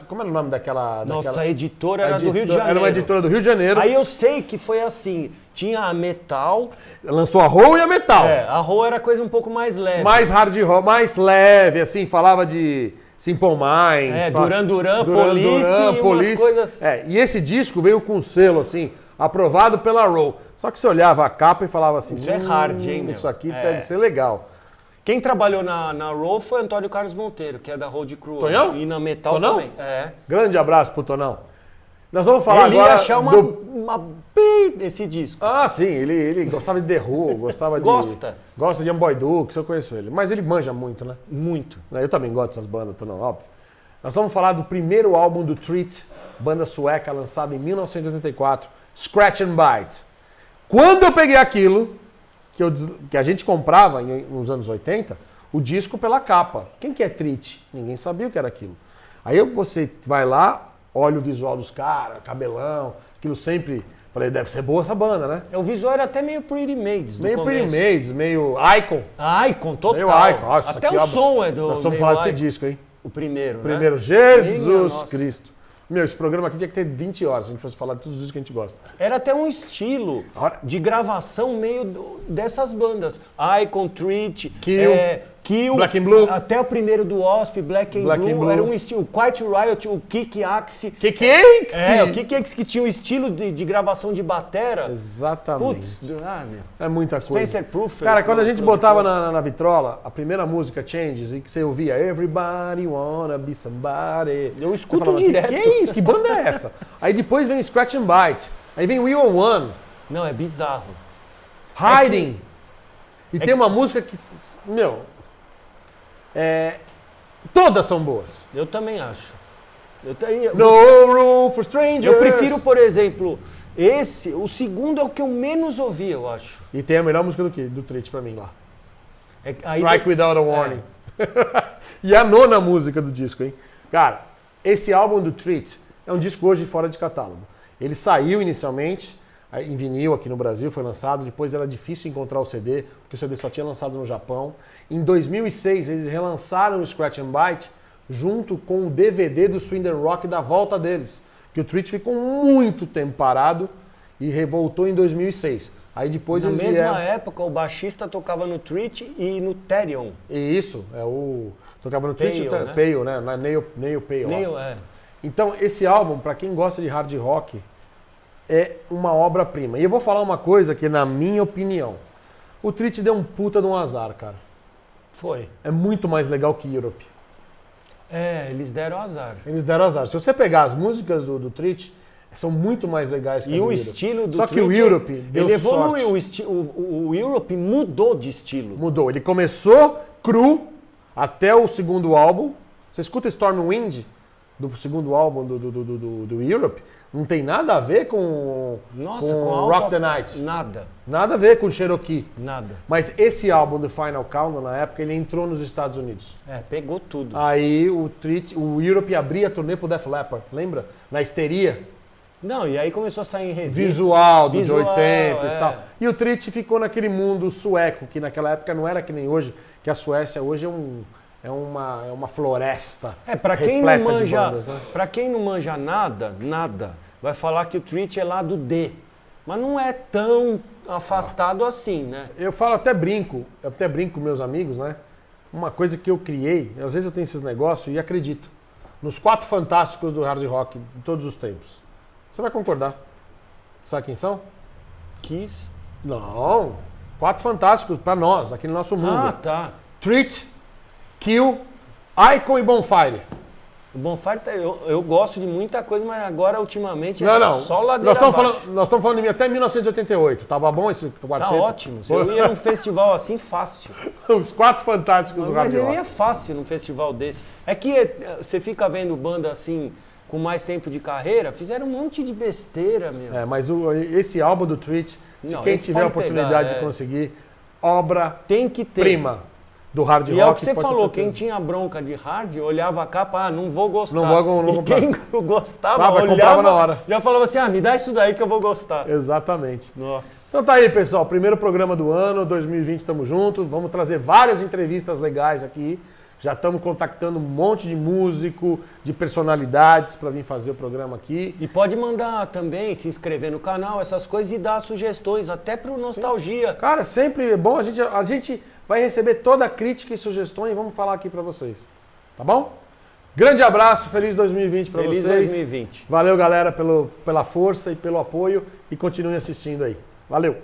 [SPEAKER 1] Como era o nome daquela...
[SPEAKER 2] Nossa, a editora era do Rio de Janeiro.
[SPEAKER 1] Era uma editora do Rio de Janeiro.
[SPEAKER 2] Aí eu sei que foi assim, tinha a Metal,
[SPEAKER 1] Lançou a Roll e a Metal.
[SPEAKER 2] a Roll era coisa um pouco mais leve.
[SPEAKER 1] Mais hard rock, mais leve, assim, falava de Simple Minds.
[SPEAKER 2] Duran Duran, Police e umas coisas...
[SPEAKER 1] E esse disco veio com um selo, assim, aprovado pela Roll. Só que você olhava a capa e falava assim,
[SPEAKER 2] Isso é hard, hein, meu?
[SPEAKER 1] Isso aqui deve ser legal.
[SPEAKER 2] Quem trabalhou na Roll foi Antônio Carlos Monteiro, que é da Road Crew.
[SPEAKER 1] Tonhão?
[SPEAKER 2] E na Metal
[SPEAKER 1] Tonão?
[SPEAKER 2] também. É.
[SPEAKER 1] Grande abraço pro Tonão. Nós vamos falar
[SPEAKER 2] Ele
[SPEAKER 1] agora
[SPEAKER 2] ia achar uma desse disco.
[SPEAKER 1] Ah, sim, ele gostava de The Who, gostava de...
[SPEAKER 2] Gosta
[SPEAKER 1] de Amboy Dukes, eu conheço ele. Mas ele manja muito, né?
[SPEAKER 2] muito.
[SPEAKER 1] Eu também gosto dessas bandas, Tonão, óbvio. Nós vamos falar do primeiro álbum do Treat, banda sueca, lançado em 1984, Scratch and Bite. Quando eu peguei aquilo, que a gente comprava nos anos 80, o disco pela capa. Quem que é Treat? Ninguém sabia o que era aquilo. Aí você vai lá, olha o visual dos caras, cabelão, aquilo sempre... Falei, deve ser boa essa banda, né?
[SPEAKER 2] O visual era até meio Pretty Maids.
[SPEAKER 1] Meio
[SPEAKER 2] começo.
[SPEAKER 1] Pretty Maids, meio Icon.
[SPEAKER 2] Icon, total.
[SPEAKER 1] Meio Icon. Nossa,
[SPEAKER 2] até
[SPEAKER 1] aqui,
[SPEAKER 2] o
[SPEAKER 1] ó,
[SPEAKER 2] som é do.
[SPEAKER 1] Nós vamos
[SPEAKER 2] meio
[SPEAKER 1] falar desse
[SPEAKER 2] Icon.
[SPEAKER 1] disco, hein?
[SPEAKER 2] O primeiro,
[SPEAKER 1] Primeiro,
[SPEAKER 2] né?
[SPEAKER 1] Jesus
[SPEAKER 2] Nossa.
[SPEAKER 1] Cristo. Meu, esse programa aqui tinha que ter 20 horas, se a gente fosse falar de todos os discos que a gente gosta.
[SPEAKER 2] Era até um estilo de gravação meio dessas bandas. Icon, Treat, Kill,
[SPEAKER 1] Black and Blue.
[SPEAKER 2] Até o primeiro do Wasp, Black and Blue. Era um estilo. Quiet Riot, o Kick Axe.
[SPEAKER 1] Que é isso?
[SPEAKER 2] O Kick Axe que tinha um estilo de gravação de batera.
[SPEAKER 1] Exatamente.
[SPEAKER 2] Putz, meu.
[SPEAKER 1] É muita coisa.
[SPEAKER 2] Spencer Proofer.
[SPEAKER 1] Cara, quando a gente botava na vitrola, a primeira música, Changes, e que você ouvia Everybody Wanna Be Somebody.
[SPEAKER 2] Eu escuto
[SPEAKER 1] você falava,
[SPEAKER 2] direto.
[SPEAKER 1] Que é isso? Que banda é essa? Aí depois vem Scratch and Bite. Aí vem We Are One.
[SPEAKER 2] Não, é bizarro.
[SPEAKER 1] Hiding. E tem uma música que, meu... todas são boas.
[SPEAKER 2] Eu também acho.
[SPEAKER 1] No Room for Strangers.
[SPEAKER 2] Eu prefiro, por exemplo, o segundo é o que eu menos ouvi, eu acho.
[SPEAKER 1] E tem a melhor música do Treat pra mim lá.
[SPEAKER 2] Aí
[SPEAKER 1] Strike Without a Warning. E a nona música do disco, hein? Cara, esse álbum do Treat é um disco hoje fora de catálogo. Ele saiu inicialmente em vinil aqui no Brasil, foi lançado, depois era difícil encontrar o CD, porque o CD só tinha lançado no Japão. Em 2006, eles relançaram o Scratch and Bite junto com o DVD do Swindon Rock da volta deles, que o Treat ficou muito tempo parado e revoltou em 2006. Aí depois
[SPEAKER 2] Na
[SPEAKER 1] eles
[SPEAKER 2] mesma época, o baixista tocava no Treat e no Therion.
[SPEAKER 1] E isso, tocava no Treat,
[SPEAKER 2] Pale, né?
[SPEAKER 1] Pale, né? Na Nail Pale.
[SPEAKER 2] Nail,
[SPEAKER 1] Então, esse álbum, pra quem gosta de hard rock, é uma obra-prima. E eu vou falar uma coisa que, na minha opinião, o Treat deu um puta de um azar, cara.
[SPEAKER 2] Foi.
[SPEAKER 1] É muito mais legal que Europe.
[SPEAKER 2] Eles deram azar.
[SPEAKER 1] Eles deram azar. Se você pegar as músicas do Treat, são muito mais legais que
[SPEAKER 2] E
[SPEAKER 1] a do
[SPEAKER 2] o
[SPEAKER 1] Europe.
[SPEAKER 2] estilo do
[SPEAKER 1] Só que o
[SPEAKER 2] Treat,
[SPEAKER 1] Europe deu
[SPEAKER 2] ele evoluiu.
[SPEAKER 1] sorte.
[SPEAKER 2] O Europe mudou de estilo.
[SPEAKER 1] Mudou. Ele começou cru até o segundo álbum. Você escuta Stormwind do segundo álbum do Europe, não tem nada a ver com Rock the Night.
[SPEAKER 2] Nada.
[SPEAKER 1] Nada a ver com Cherokee.
[SPEAKER 2] Nada.
[SPEAKER 1] Mas esse álbum, The Final Countdown, na época, ele entrou nos Estados Unidos.
[SPEAKER 2] Pegou tudo.
[SPEAKER 1] Aí o Europe abria a turnê pro Def Leppard, lembra? Na histeria.
[SPEAKER 2] Não, e aí começou a sair em revista.
[SPEAKER 1] Visual dos 80 e tal.
[SPEAKER 2] É.
[SPEAKER 1] E o Treat ficou naquele mundo sueco, que naquela época não era que nem hoje, que a Suécia hoje é uma floresta.
[SPEAKER 2] Pra quem não
[SPEAKER 1] repleta de
[SPEAKER 2] manja,
[SPEAKER 1] bandas, né?
[SPEAKER 2] para quem não manja nada, vai falar que o Treat é lado D. Mas não é tão afastado assim, né?
[SPEAKER 1] Eu até brinco com meus amigos, né? Uma coisa que eu criei, às vezes eu tenho esses negócios e acredito. Nos 4 fantásticos do hard rock de todos os tempos. Você vai concordar. Sabe quem são?
[SPEAKER 2] Kiss.
[SPEAKER 1] Não. 4 fantásticos pra nós, daquele nosso mundo.
[SPEAKER 2] Ah, tá.
[SPEAKER 1] Treat, Kill, Icon e Bonfire.
[SPEAKER 2] O Bonfire, eu gosto de muita coisa, mas agora, ultimamente,
[SPEAKER 1] Não.
[SPEAKER 2] só ladeira abaixo.
[SPEAKER 1] Nós estamos falando de mim até 1988. Tava bom esse quarteto?
[SPEAKER 2] Tá ótimo. Eu ia num festival assim, fácil.
[SPEAKER 1] Os 4 fantásticos do hard
[SPEAKER 2] Mas eu
[SPEAKER 1] rock.
[SPEAKER 2] ia fácil num festival desse. É que você fica vendo banda assim, com mais tempo de carreira, fizeram um monte de besteira, meu.
[SPEAKER 1] Mas esse álbum do Treat, se quem
[SPEAKER 2] esse
[SPEAKER 1] tiver a
[SPEAKER 2] pode
[SPEAKER 1] oportunidade
[SPEAKER 2] pegar,
[SPEAKER 1] de conseguir, obra
[SPEAKER 2] Tem que ter.
[SPEAKER 1] prima do hard rock.
[SPEAKER 2] E é o que você
[SPEAKER 1] pode ter
[SPEAKER 2] falou,
[SPEAKER 1] certeza.
[SPEAKER 2] quem tinha bronca de hard, olhava a capa, não vou gostar.
[SPEAKER 1] Não vou
[SPEAKER 2] e
[SPEAKER 1] comprar.
[SPEAKER 2] quem gostava,
[SPEAKER 1] Comprava
[SPEAKER 2] olhava,
[SPEAKER 1] na hora.
[SPEAKER 2] já falava assim, me dá isso daí que eu vou gostar.
[SPEAKER 1] Exatamente.
[SPEAKER 2] Nossa.
[SPEAKER 1] Então tá aí, pessoal. Primeiro programa do ano, 2020, estamos juntos. Vamos trazer várias entrevistas legais aqui. Já estamos contactando um monte de músico, de personalidades para vir fazer o programa aqui.
[SPEAKER 2] E pode mandar também, se inscrever no canal, essas coisas e dar sugestões, até pro Nostalgia.
[SPEAKER 1] Cara, sempre é bom. A gente vai receber toda a crítica e sugestões e vamos falar aqui para vocês. Tá bom? Grande abraço, feliz 2020 para vocês.
[SPEAKER 2] Feliz 2020.
[SPEAKER 1] Valeu, galera, pela força e pelo apoio e continuem assistindo aí. Valeu!